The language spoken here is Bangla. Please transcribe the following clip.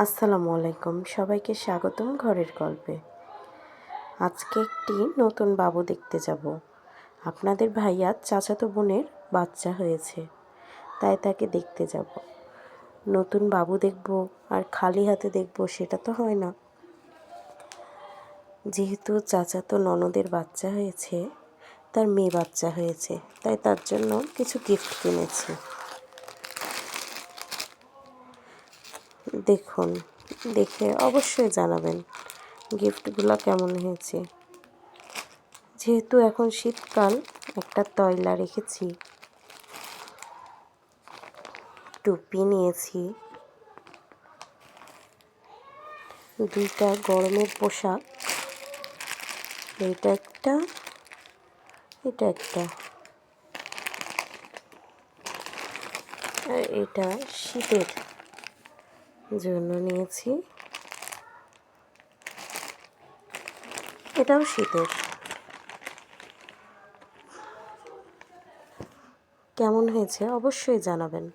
আসসালামু আলাইকুম, সবাইকে স্বাগতম ঘরের গল্পে। আজকে একটি নতুন বাবু দেখতে যাব। আপনাদের ভাইয়ার চাচাতো বোনের বাচ্চা হয়েছে, তাই তাকে দেখতে যাব। নতুন বাবু দেখব আর খালি হাতে দেখব সেটা তো হয় না। যেহেতু চাচাতো ননদের বাচ্চা হয়েছে, তার মেয়ে বাচ্চা হয়েছে, তাই তার জন্য কিছু গিফট কিনেছি। দেখুন, দেখে অবশ্যই জানাবেন গিফটগুলো কেমন হয়েছে। যেহেতু এখন শীতকাল, একটা তয়লা রেখেছি, টুপি নিয়েছি, দুইটা গরমের পোশাক, এটা একটা, এটা একটা, আর এটা শীতের জন্য নিয়েছি, এটাও শীতের। কেমন হয়েছে অবশ্যই জানাবেন।